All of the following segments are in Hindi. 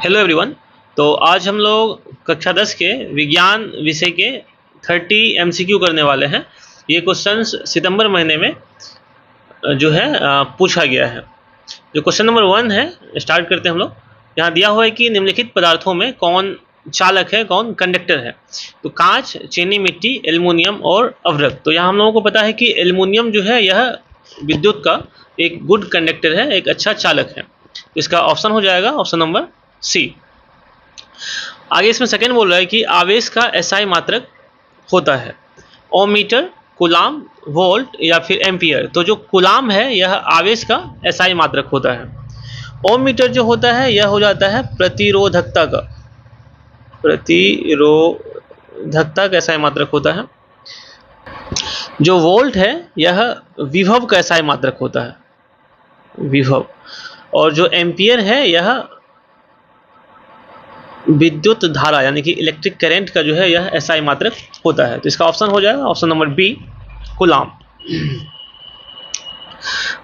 Hello everyone. तो आज हम लोग कक्षा 10 के विज्ञान विषय के 30 एमसीक्यू करने वाले हैं। ये क्वेश्चंस सितंबर महीने में जो है पूछा गया है। जो क्वेश्चन नंबर 1 है, स्टार्ट करते हैं हम लोग। यहाँ दिया हुआ है कि निम्नलिखित पदार्थों में कौन चालक है, कौन कंडक्टर है। तो कांच, चीनी मिट्टी, एल्युमिनियम और अवरक। तो यहाँ हम लोगों को पता है कि एल्युमिनियम जो है यह विद्युत का एक गुड कंडक्टर है, एक अच्छा चालक है। तो इसका ऑप्शन हो जाएगा ऑप्शन नंबर सी। आगे इसमें सेकंड बोल रहा है कि आवेश का एसआई मात्रक होता है ओम मीटर, कूलाम, वोल्ट या फिर एम्पियर। तो जो कूलाम है यह आवेश का एसआई मात्रक होता है। ओम मीटर जो होता है यह हो जाता है प्रतिरोधकता का एसआई मात्रक होता है। जो वोल्ट है यह विभव का एसआई मात्रक होता है, विभव। और जो एम्पियर है यह विद्युत धारा यानी कि इलेक्ट्रिक करंट का जो है यह एसआई मात्रक होता है। तो इसका ऑप्शन हो जाएगा option number B, coulomb.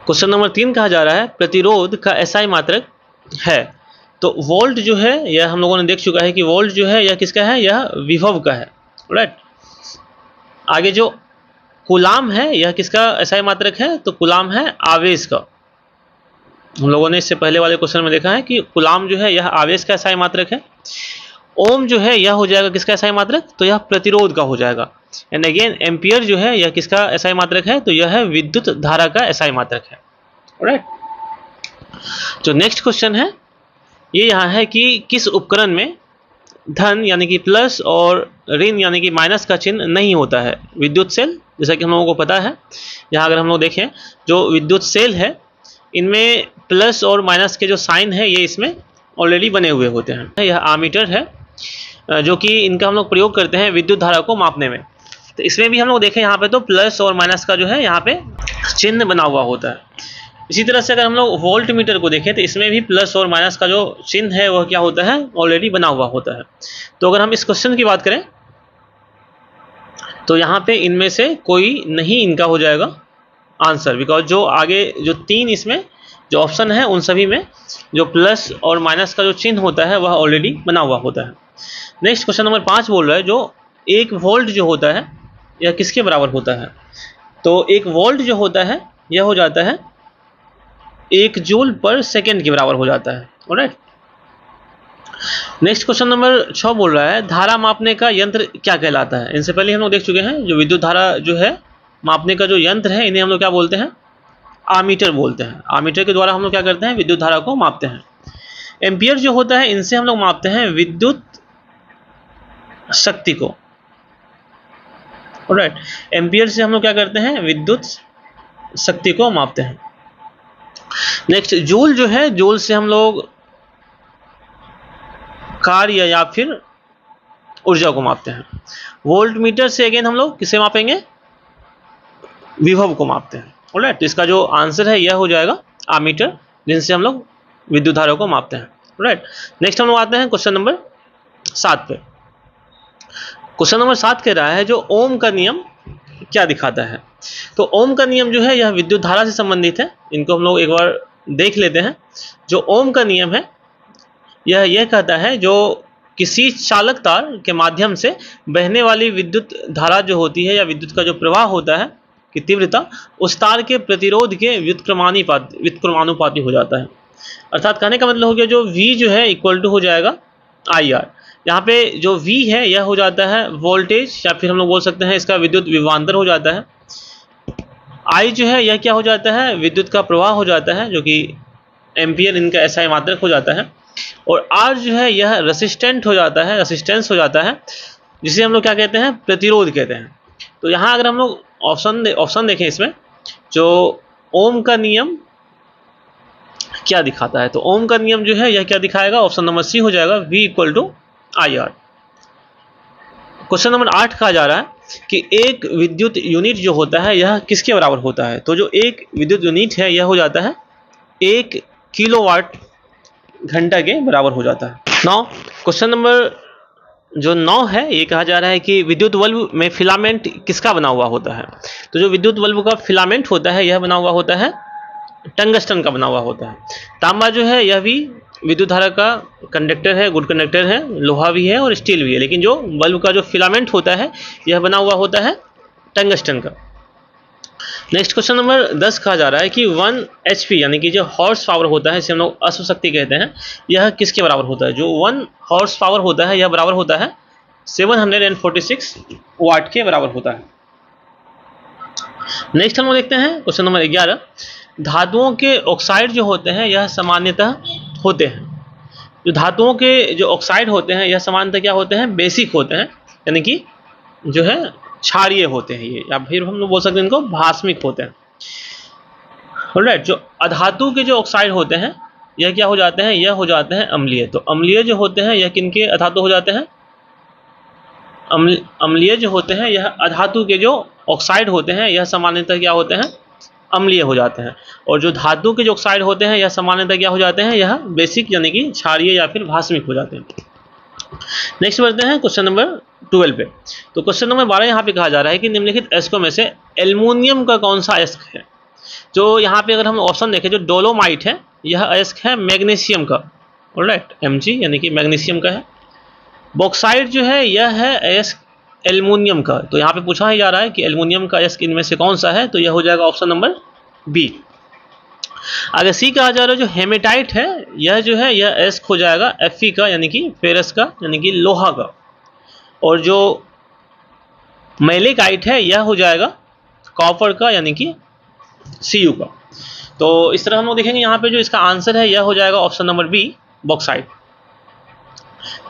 Question number 3 कहा जा रहा है प्रतिरोध का एसआई मात्रक है। तो वोल्ट जो है यह हम लोगों ने देख चुका है कि वोल्ट जो है यह किसका है, यह विभव का है, राइट। आगे जो कूलाम है यह किसका एसआई मात्रक है, तो कूलाम है आवेश का। हम लोगों ने इससे पहले वाले क्वेश्चन में देखा है कि कूलाम जो है यह आवेश का एसआई मात्रक है। ओम जो है यह हो जाएगा किसका एसआई मात्रक, तो यह प्रतिरोध का हो जाएगा। एंड अगेन एम्पियर जो है यह किसका एसआई मात्रक है, तो यह है विद्युत धारा का एसआई मात्रक है, राइट। जो नेक्स्ट क्वेश्चन है ये यहाँ है कि किस उपकरण में धन यानी कि प्लस और ऋण यानी कि माइनस का चिन्ह नहीं होता है। विद्युत सेल, जैसा कि हम लोगों को पता है, यहाँ अगर हम लोग देखें जो विद्युत सेल है इनमें प्लस और माइनस के जो साइन है ये इसमें ऑलरेडी बने हुए होते हैं। यह आमीटर है जो कि इनका हम लोग प्रयोग करते हैं विद्युत धारा को मापने में। तो इसमें भी हम लोग देखें यहाँ पे तो प्लस और माइनस का जो है यहाँ पे चिन्ह बना हुआ होता है। इसी तरह से अगर हम लोग वोल्ट मीटर को देखें तो इसमें भी प्लस और माइनस का जो चिन्ह है वह क्या होता है, ऑलरेडी बना हुआ होता है। तो अगर हम इस क्वेश्चन की बात करें तो यहाँ पे इनमें से कोई नहीं इनका हो जाएगा आंसर, बिकॉज जो आगे जो 3 इसमें जो ऑप्शन है उन सभी में जो प्लस और माइनस का जो चिन्ह होता है वह ऑलरेडी बना हुआ होता है। नेक्स्ट क्वेश्चन नंबर 5 बोल रहा है जो 1 वोल्ट जो होता है यह किसके बराबर होता है। तो 1 वोल्ट जो होता है यह हो जाता है 1 जूल पर सेकेंड के बराबर हो जाता है, ऑलराइट। नेक्स्ट क्वेश्चन नंबर 6 बोल रहा है धारा मापने का यंत्र क्या कहलाता है। इनसे पहले हम लोग देख चुके हैं जो विद्युत धारा जो है मापने का जो यंत्र है इन्हें हम लोग क्या बोलते हैं, आमीटर बोलते हैं। आमीटर के द्वारा हम लोग क्या करते हैं, विद्युत धारा को मापते हैं। एम्पियर जो होता है इनसे हम लोग मापते हैं विद्युत शक्ति को, ऑलराइट। एम्पियर से हम लोग क्या करते हैं, विद्युत शक्ति को मापते हैं। नेक्स्ट जूल जो है, जूल से हम लोग कार्य या फिर ऊर्जा को मापते हैं। वोल्ट मीटर से अगेन हम लोग किसे मापेंगे, विभव को मापते हैं, ऑलराइट। तो इसका जो आंसर है यह हो जाएगा आमीटर, जिनसे हम लोग विद्युत धारा को मापते हैं, ऑलराइट। नेक्स्ट हम लोग आते हैं क्वेश्चन नंबर 7 पे। क्वेश्चन नंबर 7 कह रहा है जो ओम का नियम क्या दिखाता है। तो ओम का नियम जो है यह विद्युत धारा से संबंधित है। इनको हम लोग एक बार देख लेते हैं। जो ओम का नियम है यह कहता है जो किसी चालक तार के माध्यम से बहने वाली विद्युत धारा जो होती है या विद्युत का जो प्रवाह होता है की तीव्रता उस तार के प्रतिरोध के व्युत्क्रमानुपाती हो जाता है। अर्थात कहने का मतलब हो गया जो V जो है इक्वल टू हो जाएगा IR। यहाँ पे जो V है यह हो जाता है वोल्टेज या फिर हम लोग बोल सकते हैं इसका विद्युत विभवांतर हो जाता है। I जो है यह क्या हो जाता है, विद्युत का प्रवाह हो जाता है जो कि एम्पियर इनका एसआई मात्रक हो जाता है। और R जो है यह रेसिस्टेंस हो जाता है जिसे हम लोग क्या कहते हैं, प्रतिरोध कहते हैं। तो यहाँ अगर हम लोग ऑप्शन देखें इसमें जो ओम का नियम क्या दिखाता है, तो ओम का नियम जो है यह क्या दिखाएगा, ऑप्शन नंबर सी हो जाएगा V equal to IR। Question number 8 कहा जा रहा है कि एक विद्युत यूनिट जो होता है यह किसके बराबर होता है। तो जो एक विद्युत यूनिट है यह हो जाता है 1 किलोवाट घंटा के बराबर हो जाता है। नाउ क्वेश्चन नंबर जो 9 है ये कहा जा रहा है कि विद्युत बल्ब में फिलामेंट किसका बना हुआ होता है। तो जो विद्युत बल्ब का फिलामेंट होता है यह बना हुआ होता है टंगस्टन का बना हुआ होता है। तांबा जो है यह भी विद्युत धारा का कंडक्टर है, गुड कंडक्टर है, लोहा भी है और स्टील भी है, लेकिन जो बल्ब का जो फिलामेंट होता है यह बना हुआ होता है टंगस्टन का। नेक्स्ट क्वेश्चन नंबर 10 कहा जा रहा है कि 1 HP यानी कि जो हॉर्स पावर होता है, इसे हम लोग अश्व शक्ति कहते हैं, यह किसके बराबर होता है? जो 1 हॉर्स पावर होता है यह बराबर होता है 746 वाट के बराबर होता है। नेक्स्ट हम लोग देखते हैं क्वेश्चन नंबर 11, धातुओं के ऑक्साइड जो होते हैं यह सामान्यतः होते हैं, जो धातुओं के जो ऑक्साइड होते हैं यह सामान्यतः क्या होते हैं? बेसिक होते हैं, यानी कि जो है क्षारीय होते हैं ये, या फिर हम लोग बोल सकते हैं इनको भास्मिक होते हैं। ऑलराइट, जो अधातु के जो ऑक्साइड होते हैं यह क्या हो जाते हैं? यह हो जाते हैं अम्लीय। तो अम्लीय जो होते हैं यह किनके अधातु हो जाते हैं? अम्लीय जो होते हैं यह अधातु के जो ऑक्साइड होते हैं यह सामान्यतः क्या होते हैं? अम्लीय हो जाते हैं। और जो धातु के जो ऑक्साइड होते हैं यह सामान्यतः क्या हो जाते हैं? यह बेसिक यानी कि क्षारीय या फिर भास्मिक हो जाते हैं। नेक्स्ट बढ़ते हैं क्वेश्चन नंबर 12 पे। तो क्वेश्चन नंबर 12 यहाँ पे कहा जा रहा है कि निम्नलिखित अयस्कों में से एल्युमिनियम का कौन सा अयस्क है? जो यहाँ पे अगर हम ऑप्शन देखें, जो डोलोमाइट है यह अयस्क है मैग्नीशियम का, ऑलराइट, Mg यानी कि मैग्नीशियम का है। बॉक्साइट जो है यह है अयस्क एल्युमिनियम का। तो यहाँ पे पूछा ही जा रहा है कि एल्युमिनियम का अयस्क इनमें से कौन सा है? तो यह हो जाएगा ऑप्शन नंबर बी। अगर सी कहा जा रहा है जो हेमेटाइट है यह जो है यह अयस्क हो जाएगा Fe का, यानी कि फेरस का, यानी कि लोहा का। और जो मैलेकाइट है यह हो जाएगा कॉपर का, यानी कि Cu का। तो इस तरह हम लोग देखेंगे यहाँ पे जो इसका आंसर है यह हो जाएगा option number B, bauxite.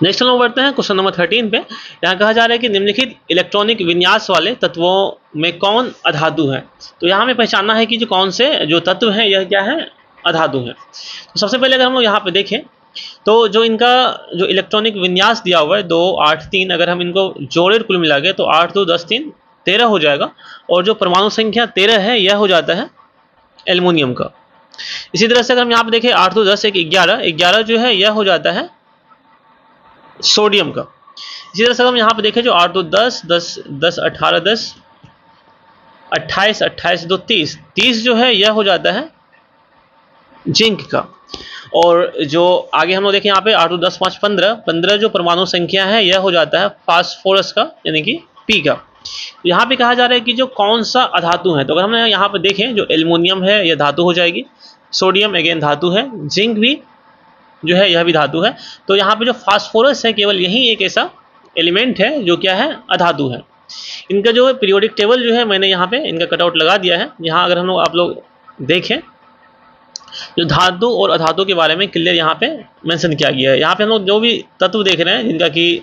Next हम लोग बढ़ते हैं क्वेश्चन नंबर 13 पे। यहाँ कहा जा रहा है कि निम्नलिखित इलेक्ट्रॉनिक विन्यास वाले तत्वों में कौन अधातु है? तो यहाँ हमें पहचानना है कि जो कौन से जो तत्व हैं यह क्या है? अधातु है। तो सबसे पहले अगर हम लोग यहाँ पे देखें तो जो इनका जो इलेक्ट्रॉनिक विन्यास दिया हुआ है 2, 8, 3, अगर हम इनको जोड़े कुल मिला के तो 8, 2, 10, 3, 13 हो जाएगा। और जो परमाणु संख्या 13 है यह हो जाता है एल्युमिनियम का। इसी तरह से अगर हम यहाँ पे देखें 8, 2, 10, 1, 11 जो है यह हो जाता है सोडियम का। इसी तरह से हम यहाँ पे देखें जो 8, 2, 10, 10, 10, 18, 10, 28, 28, 2, 30 जो है यह हो जाता है जिंक का। और जो आगे हम लोग देखें यहाँ पे 8, 2, 10, 5, 15 जो परमाणु संख्या है यह हो जाता है फास्फोरस का, यानी कि पी का। यहाँ पे कहा जा रहा है कि जो कौन सा अधातु है, तो अगर हम यहाँ पे देखें जो एल्युमिनियम है यह धातु हो जाएगी, सोडियम अगेन धातु है, जिंक भी जो है यह भी धातु है। तो यहाँ पे जो फास्फोरस है केवल यही एक ऐसा एलिमेंट है जो क्या है? अधातु है। इनका जो पीरियोडिक टेबल जो है मैंने यहाँ पे इनका कटआउट लगा दिया है। यहाँ अगर हम लोग आप लोग देखें जो धातु और अधातु के बारे में क्लियर यहाँ पे मेंशन किया गया है। यहाँ पे हम लोग जो भी तत्व देख रहे हैं जिनका कि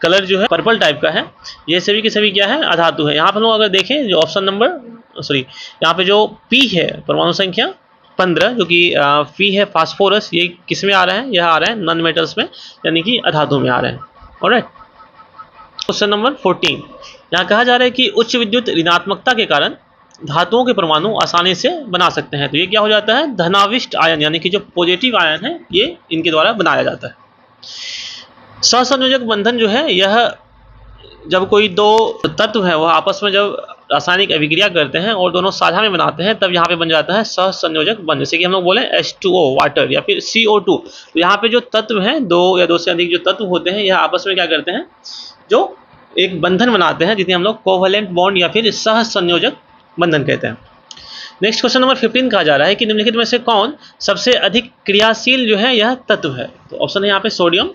कलर जो है पर्पल टाइप का है, ये सभी के सभी क्या है? अधातु है। यहाँ पे हम लोग अगर देखें जो ऑप्शन नंबर यहाँ पे जो पी है परमाणु संख्या 15 जो कि फी है फास्फोरस, ये किस में आ रहा है? यह आ रहा है नॉन मेटल्स में, यानी कि अधातु में आ रहे हैं। ऑलराइट, क्वेश्चन नंबर 14 यहाँ कहा जा रहा है कि उच्च विद्युत ऋणात्मकता के कारण धातुओं के परमाणु आसानी से बना सकते हैं। तो ये क्या हो जाता है? धनाविष्ट आयन, यानी कि जो पॉजिटिव आयन है ये इनके द्वारा बनाया जाता है। सहसंयोजक बंधन जो है यह जब कोई दो तत्व है वह आपस में जब रासायनिक अभिक्रिया करते हैं और दोनों साझा में बनाते हैं तब यहाँ पे बन जाता है सहसंयोजक बंध। जैसे कि हम लोग बोले H2O वाटर या फिर CO2। तो यहाँ पे जो तत्व हैं, 2 या 2 से अधिक जो तत्व होते हैं यह आपस में क्या करते हैं? जो एक बंधन बनाते हैं, जिसे हम लोग कोवैलेंट बॉन्ड या फिर सहसंयोजक बंधन कहते हैं। नेक्स्ट क्वेश्चन नंबर 15 कहा जा रहा है कि निम्नलिखित में से कौन सबसे अधिक क्रियाशील जो है यह तत्व है? तो ऑप्शन है यहाँ पे सोडियम,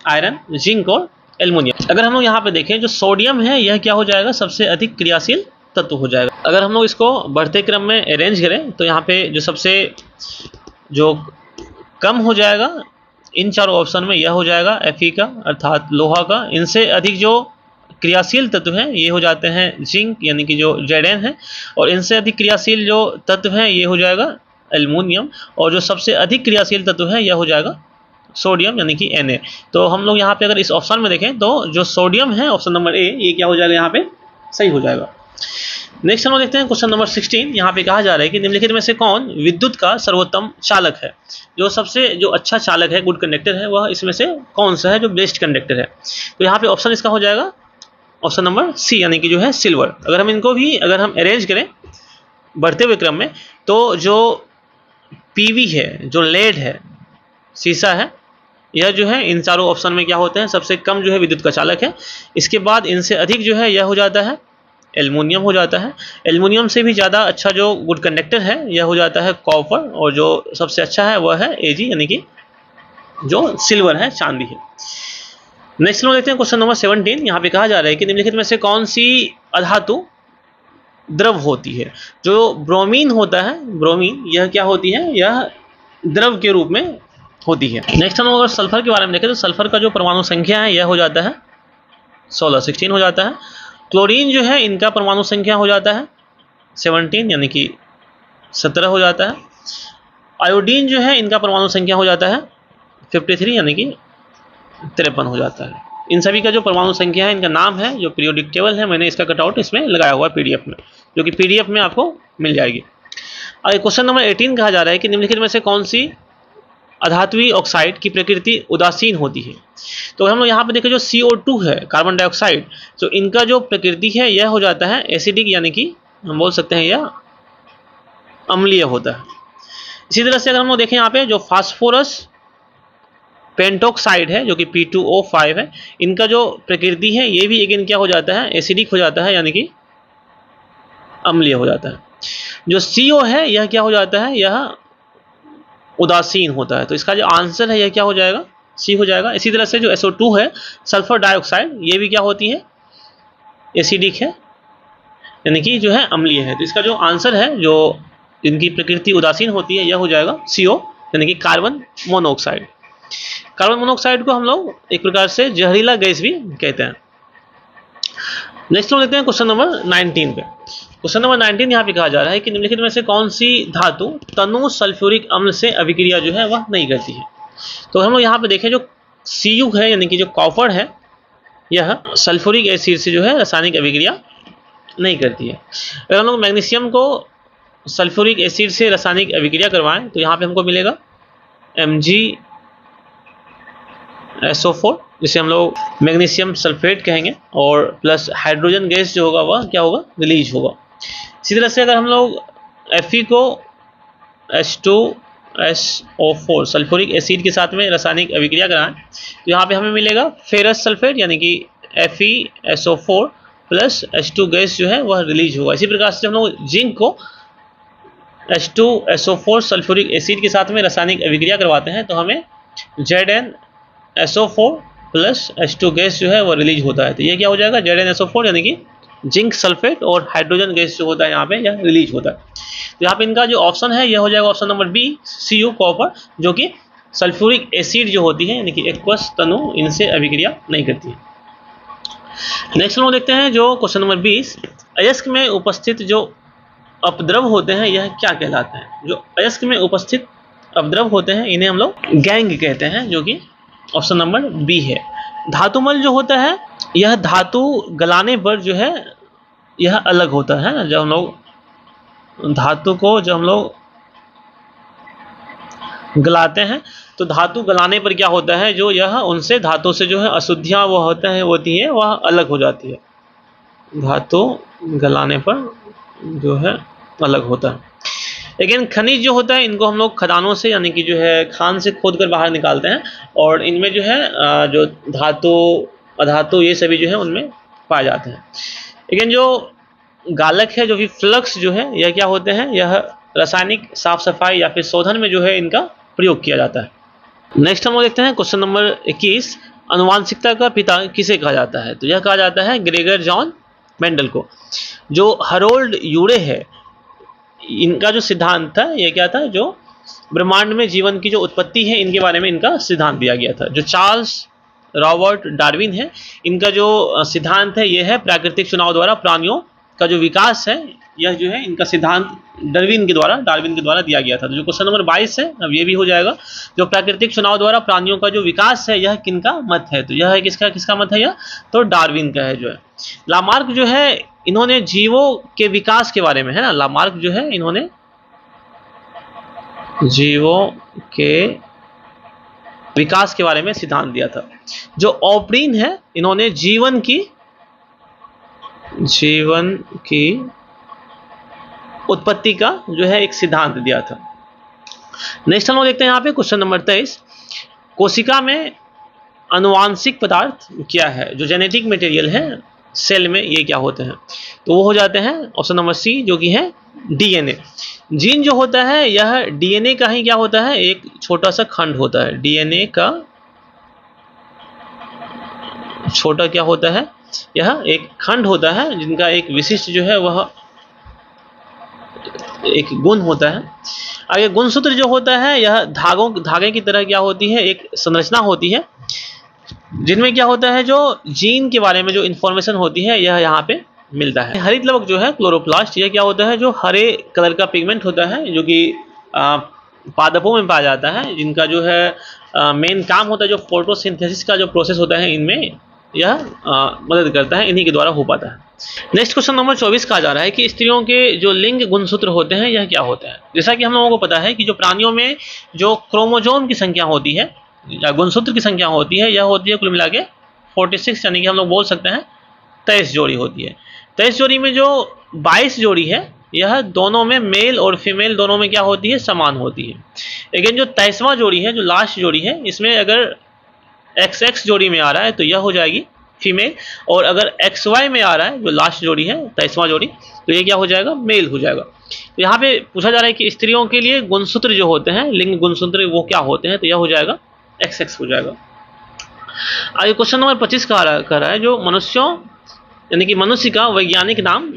आयरन, जिंक और एल्युमिनियम। अगर हम लोग यहाँ पे देखें जो सोडियम है यह क्या हो जाएगा? सबसे अधिक क्रियाशील तत्व हो जाएगा। अगर हम लोग इसको बढ़ते क्रम में अरेंज करें तो यहाँ पे जो सबसे जो कम हो जाएगा इन चारों ऑप्शन में यह हो जाएगा Fe का, अर्थात लोहा का। इनसे अधिक जो क्रियाशील तत्व हैं ये हो जाते हैं जिंक, यानी कि जो Zn है। और इनसे अधिक क्रियाशील जो तत्व हैं ये हो जाएगा एल्युमिनियम। और जो सबसे अधिक क्रियाशील तत्व है यह हो जाएगा सोडियम, यानी कि Na। तो हम लोग यहाँ पे अगर इस ऑप्शन में देखें तो जो सोडियम है ऑप्शन नंबर ए, ये क्या हो जाएगा? यहाँ पे सही हो जाएगा। नेक्स्ट हम लोग देखते हैं क्वेश्चन नंबर 16। यहाँ पे कहा जा रहा है कि निम्नलिखित में से कौन विद्युत का सर्वोत्तम चालक है? जो सबसे जो अच्छा चालक है, गुड कंडक्टर है, वह इसमें से कौन सा है जो बेस्ट कंडक्टर है? तो यहाँ पे ऑप्शन इसका हो जाएगा ऑप्शन नंबर सी, यानी कि जो है सिल्वर। अगर हम इनको भी अगर हम अरेंज करें बढ़ते हुए क्रम में तो जो पीवी है, जो लेड है, शीशा है, यह जो है इन चारों ऑप्शन में क्या होते हैं, सबसे कम जो है विद्युत का चालक है। इसके बाद इनसे अधिक जो है यह हो जाता है एल्युमिनियम हो जाता है। एल्युमिनियम से भी ज़्यादा अच्छा जो गुड कंडक्टर है यह हो जाता है कॉपर, और जो सबसे अच्छा है वह है Ag यानी कि जो सिल्वर है, चांदी है। नेक्स्ट हम देखते हैं क्वेश्चन नंबर 17। यहाँ पे कहा जा रहा है कि निम्नलिखित में से कौन सी अधातु द्रव होती है। जो ब्रोमीन होता है, ब्रोमीन यह क्या होती है, यह द्रव के रूप में होती है। नेक्स्ट हम अगर सल्फर के बारे में देखें तो सल्फर का जो परमाणु संख्या है यह हो जाता है 16 हो जाता है। क्लोरीन जो है इनका परमाणु संख्या हो जाता है 17 यानी कि 17 हो जाता है। आयोडीन जो है इनका परमाणु संख्या हो जाता है 53 यानी कि 53 हो जाता है। इन सभी का जो परमाणु संख्या है इनका नाम है, जो पीरियोडिक टेबल है, मैंने इसका कटआउट इसमें लगाया हुआ है पीडीएफ में, जो कि पीडीएफ में आपको मिल जाएगी। और क्वेश्चन नंबर 18 कहा जा रहा है कि निम्नलिखित में से कौन सी अधात्वीय ऑक्साइड की प्रकृति उदासीन होती है। तो हम लोग यहाँ पे देखें जो CO2 है, कार्बन डाइऑक्साइड, तो इनका जो प्रकृति है यह हो जाता है एसिडिक यानी कि हम बोल सकते हैं यह अम्लीय होता है। इसी तरह से अगर हम लोग देखें यहाँ पे जो फास्फोरस पेंटोक्साइड है जो कि P2O5 है, इनका जो प्रकृति है ये भी अगेन क्या हो जाता है, एसिडिक हो जाता है यानी कि अम्लीय हो जाता है। जो CO है यह क्या हो जाता है, यह उदासीन होता है। तो इसका जो आंसर है यह क्या हो जाएगा, सी हो जाएगा। इसी तरह से जो SO2 है, सल्फर डाइऑक्साइड, ये भी क्या होती है, एसिडिक है यानी कि जो है अम्लीय है। तो इसका जो आंसर है, जो इनकी प्रकृति उदासीन होती है, यह हो जाएगा CO यानी कि कार्बन मोनोऑक्साइड। कार्बन मोनोऑक्साइड को हम लोग एक प्रकार से जहरीला गैस भी कहते हैं। नेक्स्ट हम लेते हैं क्वेश्चन नंबर 19 पे। क्वेश्चन नंबर 19 यहाँ पे कहा जा रहा है कि निम्नलिखित में से कौन सी धातु तनु सल्फ्यूरिक अम्ल से अभिक्रिया जो है वह नहीं करती है। तो हम लोग यहाँ पे देखें जो Cu है यानी कि जो कॉपर है, यह सल्फ्यूरिक एसिड से जो है रासायनिक अभिक्रिया नहीं करती है। अगर हम लोग मैग्नीशियम को सल्फ्यूरिक एसिड से रासायनिक अभिक्रिया करवाएं तो यहाँ पे हमको मिलेगा MgSO4, जिसे हम लोग मैग्नीशियम सल्फेट कहेंगे, और प्लस हाइड्रोजन गैस जो होगा वह क्या होगा, रिलीज होगा। इसी तरह से अगर हम लोग Fe को H2SO4 सल्फ्यूरिक एसिड के साथ में रासायनिक अभिक्रिया कराएं तो यहाँ पे हमें मिलेगा फेरस सल्फेट यानी कि FeSO4 प्लस H2 गैस जो है वह रिलीज होगा। इसी प्रकार से हम लोग जिंक को H2SO4 सल्फ्यूरिक एसिड के साथ में रासायनिक अभिक्रिया करवाते हैं तो हमें ZnSO4 प्लस H2 गैस जो है वह रिलीज होता है। तो ये क्या हो जाएगा, ZnSO4 यानी कि जिंक सल्फेट और हाइड्रोजन गैस जो होता है यहाँ पे यह रिलीज होता है। तो यहाँ पे इनका जो ऑप्शन है यह हो जाएगा option number B, Cu copper, जो कि सल्फ्यूरिक एसिड जो होती है यानी कि एक्वस तनु इनसे अभिक्रिया नहीं करती है। नेक्स्ट हम देखते हैं जो क्वेश्चन नंबर 20, अयस्क में उपस्थित जो अपद्रव होते हैं यह क्या कहलाते हैं। जो अयस्क में उपस्थित अपद्रव होते हैं इन्हें हम लोग गैंग कहते हैं, जो कि ऑप्शन नंबर बी है। धातुमल जो होता है यह धातु गलाने पर जो है यह अलग होता है ना। जब हम लोग धातु को जब हम लोग गलाते हैं तो धातु गलाने पर क्या होता है, जो यह उनसे धातु से जो है अशुद्धियाँ वह होती है वह अलग हो जाती है। धातु गलाने पर जो है अलग होता है। लेकिन खनिज जो होता है इनको हम लोग खदानों से यानी कि जो है खान से खोद कर बाहर निकालते हैं, और इनमें जो है जो धातु अधातु ये सभी जो है उनमें पाए जाते हैं। लेकिन जो गालक है, जो कि फ्लक्स जो है, यह क्या होते हैं, यह रासायनिक साफ सफाई या फिर शोधन में जो है इनका प्रयोग किया जाता है। नेक्स्ट हम लोग देखते हैं क्वेश्चन नंबर 21, अनुवांशिकता का पिता किसे कहा जाता है। तो यह कहा जाता है ग्रेगर जॉन मेंडल को। जो हरोल्ड यूरे है, इनका जो सिद्धांत था यह क्या था, जो ब्रह्मांड में जीवन की जो उत्पत्ति है इनके बारे में इनका सिद्धांत दिया गया था। जो चार्ल्स रॉबर्ट डार्विन है, इनका जो सिद्धांत है यह है प्राकृतिक चुनाव द्वारा प्राणियों का जो विकास है, यह जो है इनका सिद्धांत डार्विन के द्वारा दिया गया था। तो जो क्वेश्चन नंबर 22 है अब ये भी हो जाएगा, जो प्राकृतिक चुनाव द्वारा प्राणियों का जो विकास है यह किनका मत है। तो यह है किसका मत है, यह तो डार्विन का है। जो है लामार्क जो है इन्होंने जीवों के विकास के बारे में, है ना, लामार्क जो है इन्होंने जीवों के विकास के बारे में सिद्धांत दिया था। जो ऑप्रीन है इन्होंने जीवन की उत्पत्ति का जो है एक सिद्धांत दिया था। नेक्स्ट हम लोग देखते हैं यहाँ पे क्वेश्चन नंबर 23, कोशिका में आनुवांशिक पदार्थ क्या है, जो जेनेटिक मटेरियल है सेल में, ये क्या होते हैं? तो वो हो जाते हैं ऑप्शन नंबर सी, जो कि है डीएनए। जीन जो होता है यह डीएनए का ही क्या होता है, एक छोटा सा खंड होता है। डीएनए का छोटा क्या होता है, यह एक खंड होता है जिनका एक विशिष्ट जो है वह एक गुण होता है। आगे गुणसूत्र जो होता है यह धागे की तरह क्या होती है, एक संरचना होती है, जिनमें क्या होता है, जो जीन के बारे में जो इंफॉर्मेशन होती है यह यहाँ पे मिलता है। हरित लवक जो है क्लोरोप्लास्ट, यह क्या होता है, जो हरे कलर का पिगमेंट होता है, जो कि पादपों में पाया जाता है, जिनका जो है मेन काम होता है, जो फोटोसिंथेसिस का जो प्रोसेस होता है इनमें यह मदद करता है, इन्हीं के द्वारा हो पाता है। नेक्स्ट क्वेश्चन नंबर 24 कहा जा रहा है कि स्त्रियों के जो लिंग गुणसूत्र होते हैं यह क्या होते हैं? जैसा कि हम लोगों को पता है कि जो प्राणियों में जो क्रोमोजोम की संख्या होती है या गुणसूत्र की संख्या होती है, यह होती है कुल मिला के 46, यानी कि हम लोग बोल सकते हैं 23 जोड़ी होती है। 23 जोड़ी में जो 22 जोड़ी है यह दोनों में मेल और फीमेल दोनों में क्या होती है, समान होती है। लेकिन जो 23वां जोड़ी है, जो लास्ट जोड़ी है, इसमें अगर XX जोड़ी में आ रहा है तो यह हो जाएगी फीमेल, और अगर XY में आ रहा है, जो लास्ट जोड़ी है 23वां जोड़ी, तो ये क्या हो जाएगा, मेल हो जाएगा। तो यहाँ पे पूछा जा रहा है कि स्त्रियों के लिए गुणसूत्र जो होते हैं, लिंग गुणसूत्र, वो क्या होते हैं? तो यह हो जाएगा XX हो जाएगा। आगे क्वेश्चन नंबर 25 कह रहा है जो मनुष्यों यानी कि मनुष्य का वैज्ञानिक नाम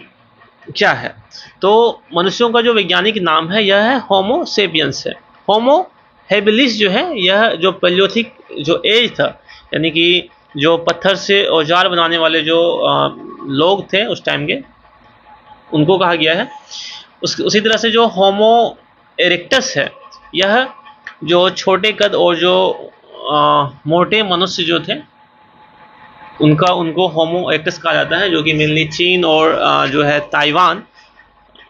क्या है? तो मनुष्यों का जो वैज्ञानिक नाम है यह है होमो सेपियंस है। होमो हेबिलिस जो है, यह जो पैलियोथिक जो एज था, यानी कि जो पत्थर से औजार बनाने वाले जो लोग थे उस टाइम के, उनको कहा गया है। उसी तरह से जो होमो इरेक्टस है, यह जो छोटे कद और जो मोटे मनुष्य जो थे उनको होमो इरेक्टस कहा जाता है, जो कि मेनली चीन और जो है ताइवान,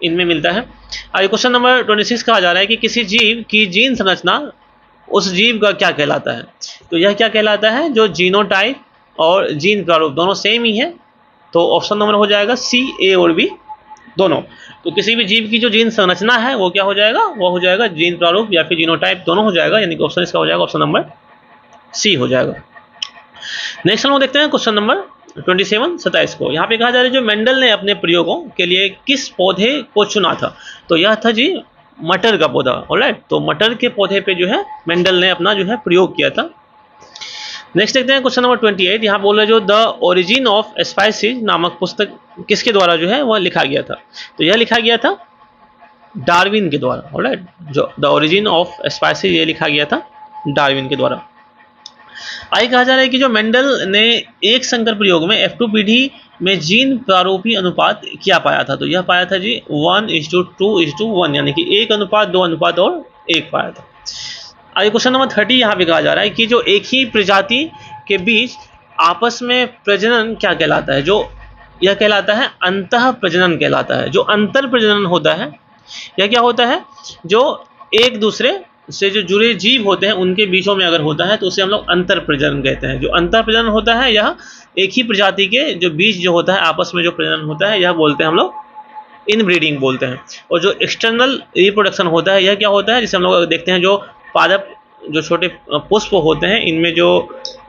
इनमें मिलता है। आगे क्वेश्चन नंबर 26 कहा जा रहा है कि किसी जीव की जीन संरचना उस जीव का क्या कहलाता है? तो यह क्या कहलाता है, जो जीनोटाइप और जीन प्रारूप दोनों सेम ही है, तो ऑप्शन नंबर हो जाएगा सी, ए और बी दोनों। तो किसी भी जीव की जो जीन संरचना है वो क्या हो जाएगा, वो हो जाएगा जीन प्रारूप या फिर जीनोटाइप, दोनों हो जाएगा, यानी कि ऑप्शन इसका हो जाएगा ऑप्शन नंबर सी हो जाएगा। नेक्स्ट हम देखते हैं क्वेश्चन नंबर 27 को। यहाँ पे कहा जा रहा है जो मेंडल ने अपने प्रयोगों के लिए किस पौधे को चुना था? तो यह था जी मटर का पौधा। ऑलराइट, तो मटर के पौधे पे जो है मेंडल ने अपना जो है प्रयोग किया था। नेक्स्ट देखते हैं क्वेश्चन नंबर 28। यहाँ बोल रहे जो द ओरिजिन ऑफ स्पाइसेस नामक पुस्तक किसके द्वारा जो है वह लिखा गया था? तो यह लिखा गया था डार्विन के द्वारा। ऑलराइट, जो द ओरिजिन ऑफ स्पाइसेस ये लिखा गया था डार्विन के द्वारा। आगे कहा जा रहा है कि जो मेंडल ने एक संकर प्रयोग में F2 पीढ़ी में जीन प्रारूपी अनुपात क्या पाया था? तो यह पाया था जी 1:2:1, यानी कि 1:2 और 1 पाया था। आगे क्वेश्चन नंबर 30 यहाँ पे कहा जा रहा है कि जो एक ही प्रजाति के बीच आपस में प्रजनन क्या कहलाता है? जो यह कहलाता है अंतः प्रजनन कहलाता है। जो अंतर प्रजनन होता है यह क्या होता है, जो एक दूसरे से जो जुड़े जीव होते हैं उनके बीचों में अगर होता है तो उसे हम लोग अंतर प्रजनन कहते हैं। जो अंतर प्रजनन होता है यह एक ही प्रजाति के जो बीज जो होता है आपस में जो प्रजनन होता है यह बोलते हैं हम लोग इनब्रीडिंग बोलते हैं। और जो एक्सटर्नल रिप्रोडक्शन होता है यह क्या होता है, जिसे हम लोग देखते हैं जो पादप जो छोटे पुष्प होते हैं इनमें जो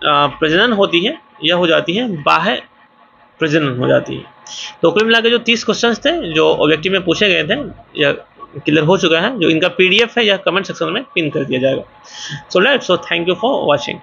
प्रजनन होती है यह हो जाती है बाह्य प्रजनन हो जाती है। तो कुल मिलाकर जो 30 क्वेश्चंस थे जो ऑब्जेक्टिव में पूछे गए थे यह क्लियर हो चुका है। जो इनका PDF है यह कमेंट सेक्शन में पिन कर दिया जाएगा। So thank you for watching.